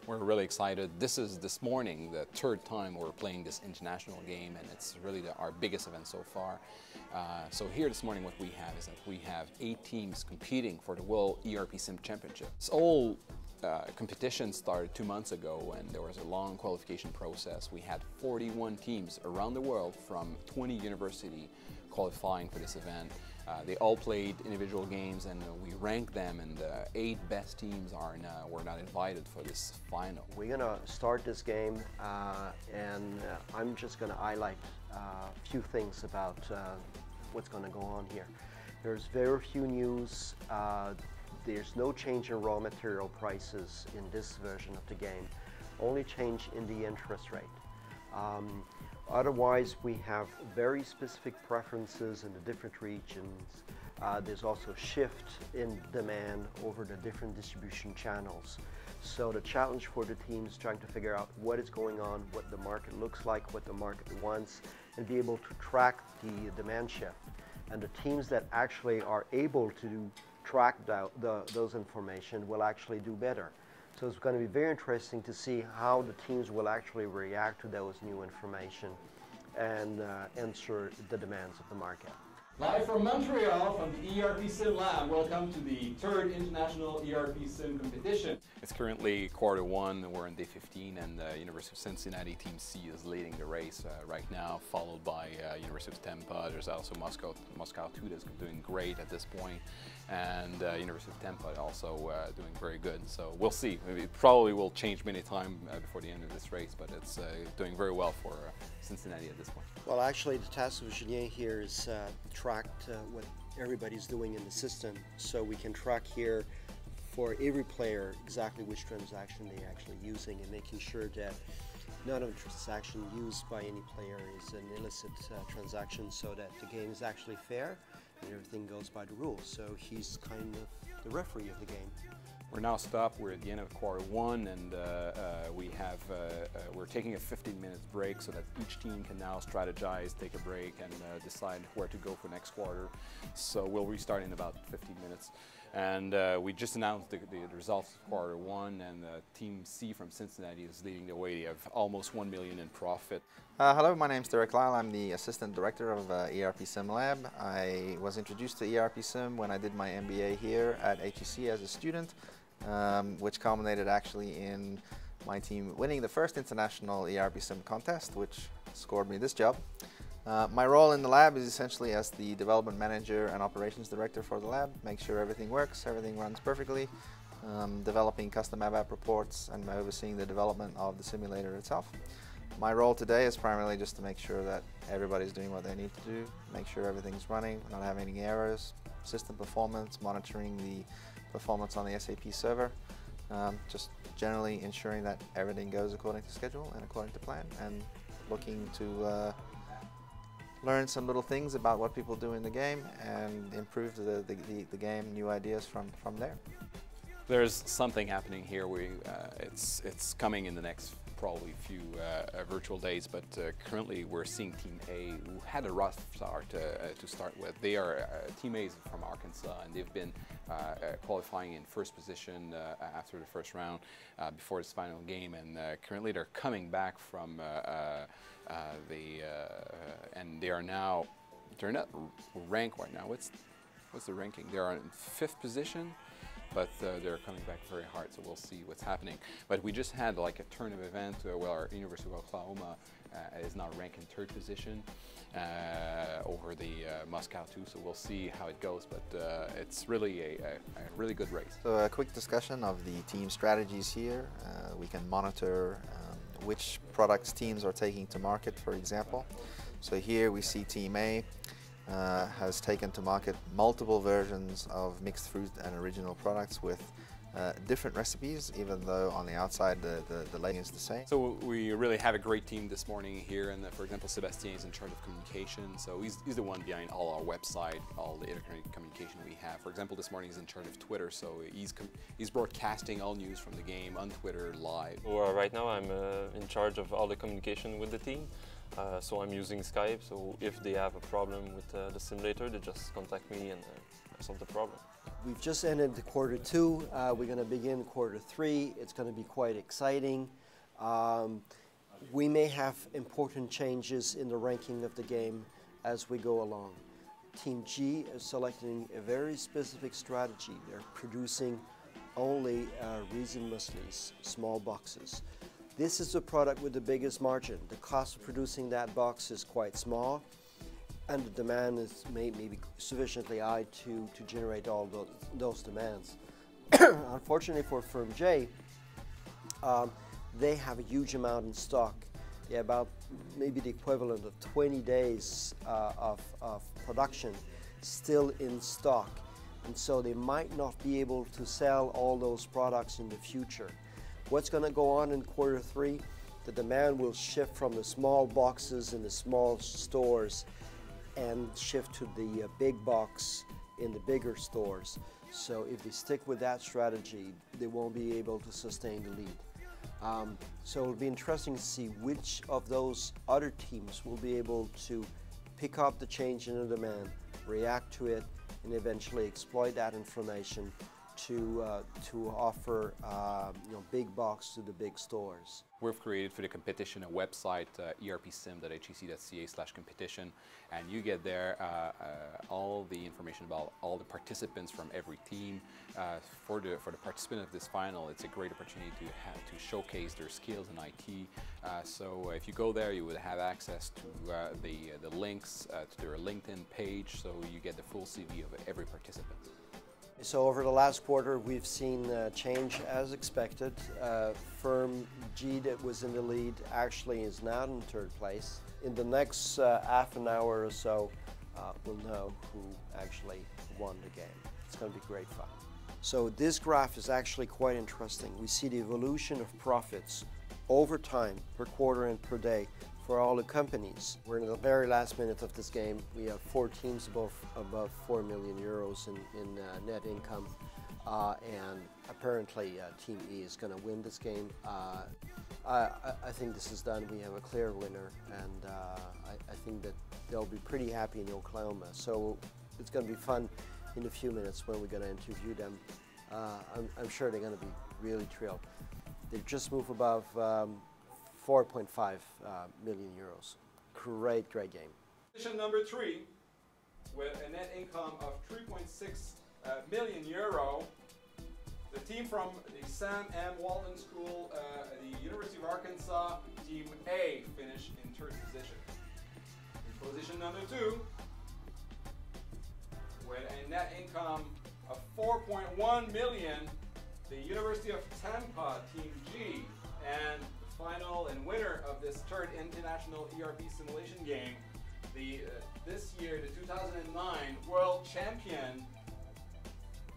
We're really excited. This morning, the third time we're playing this international game, and it's really our biggest event so far. So here this morning what we have is that we have 8 teams competing for the World ERPsim Championship. This whole competition started 2 months ago, and there was a long qualification process. We had 41 teams around the world from 20 universities qualifying for this event. They all played individual games, and we ranked them, and the 8 best teams were not invited for this final. We're going to start this game, and I'm just going to highlight a few things about what's going to go on here. There's very few news. There's no change in raw material prices in this version of the game, only change in the interest rate. Otherwise, we have very specific preferences in the different regions. There's also a shift in demand over the different distribution channels. So the challenge for the team is trying to figure out what is going on, what the market looks like, what the market wants, and be able to track the demand shift. And the teams that actually are able to track those information will actually do better. So it's going to be very interesting to see how the teams will actually react to those new information and answer the demands of the market. Live from Montreal, from the ERPsim Lab, welcome to the 3rd International ERPsim Competition. It's currently quarter 1, we're in day 15, and the University of Cincinnati Team C is leading the race right now, followed by University of Tampa. There's also Moscow 2 that's doing great at this point, and University of Tampa also doing very good. So we'll see. It probably will change many times before the end of this race, but it's doing very well for Cincinnati at this point. Well, actually, the task of Julien here is tracked what everybody's doing in the system, so we can track here for every player exactly which transaction they're actually using, and making sure that none of the transaction used by any player is an illicit transaction, so that the game is actually fair and everything goes by the rules. So he's kind of the referee of the game. We're now stopped. We're at the end of quarter 1, and we're taking a 15-minute break so that each team can now strategize, take a break, and decide where to go for next quarter. So we'll restart in about 15 minutes. And we just announced the results of quarter 1, and Team C from Cincinnati is leading the way. They have almost $1 million in profit. Hello, my name is Derek Lyle. I'm the Assistant Director of ERPsim Lab. I was introduced to ERPsim when I did my MBA here at HEC as a student, which culminated actually in my team winning the first international ERPsim contest, which scored me this job. My role in the lab is essentially as the development manager and operations director for the lab, make sure everything works, everything runs perfectly, developing custom app reports, and overseeing the development of the simulator itself. My role today is primarily just to make sure that everybody's doing what they need to do, make sure everything's running, not having any errors, system performance, monitoring the performance on the SAP server, just generally ensuring that everything goes according to schedule and according to plan, and looking to learn some little things about what people do in the game and improve the game, new ideas from there. There's something happening here. It's coming in the next probably few virtual days, but currently we're seeing Team A, who had a rough start to start with. They are Team A is from Arkansas, and they've been qualifying in first position after the first round before this final game, and currently they're coming back from and they're not ranked right now. What's the ranking? They are in 5th position. But they're coming back very hard, so we'll see what's happening. But we just had like a turn of event where our University of Oklahoma is now ranked in 3rd position over the Moscow 2, so we'll see how it goes, but it's really a really good race. So a quick discussion of the team strategies here. We can monitor which products teams are taking to market, for example. So here we see Team A has taken to market multiple versions of mixed fruit and original products with different recipes, even though on the outside the labeling is the same. So we really have a great team this morning here, and for example, Sebastien is in charge of communication, so he's the one behind all our website, all the internet communication we have. For example, this morning he's in charge of Twitter, so he's broadcasting all news from the game on Twitter live. So, right now I'm in charge of all the communication with the team. So I'm using Skype, so if they have a problem with the simulator, they just contact me and I solve the problem. We've just ended the quarter two. We're going to begin quarter three. It's going to be quite exciting. We may have important changes in the ranking of the game as we go along. Team G is selecting a very specific strategy. They're producing only resin mueslis, small boxes. This is the product with the biggest margin. The cost of producing that box is quite small, and the demand is maybe sufficiently high to generate all those demands. Unfortunately for Firm J, they have a huge amount in stock. They have about maybe the equivalent of 20 days of production still in stock. And so they might not be able to sell all those products in the future. What's going to go on in quarter three? The demand will shift from the small boxes in the small stores and shift to the big box in the bigger stores. So if they stick with that strategy, they won't be able to sustain the lead. So it'll be interesting to see which of those other teams will be able to pick up the change in the demand, react to it, and eventually exploit that information to offer big box to the big stores. We've created for the competition a website, erpsim.hec.ca/competition, and you get there all the information about all the participants from every team. For the participant of this final, it's a great opportunity to showcase their skills in IT. So if you go there, you will have access to the links to their LinkedIn page, so you get the full CV of every participant. So over the last quarter, we've seen change as expected. Firm G that was in the lead actually is now in third place. In the next half an hour or so, we'll know who actually won the game. It's going to be great fun. So this graph is actually quite interesting. We see the evolution of profits over time, per quarter and per day, for all the companies. We're in the very last minute of this game. We have 4 teams above 4 million euros in net income, and apparently Team E is going to win this game. I think this is done. We have a clear winner, and I think that they'll be pretty happy in Oklahoma. So it's going to be fun in a few minutes when we're going to interview them. I'm sure they're going to be really thrilled. They've just moved above 4.5 million euros. Great game. Position number 3, with a net income of 3.6 million euro. The team from the Sam M. Walton School, the University of Arkansas, Team A, finished in 3rd position. In position number 2, with a net income of 4.1 million, the University of Tampa, Team G, and final and winner of this 3rd international ERP simulation game, this year the 2009 world champion,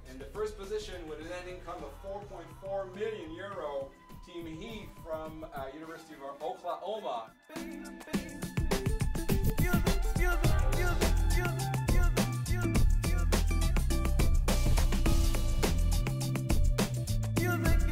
in the 1st position with a net income of 4.4 million euro, Team He from University of Oklahoma. You make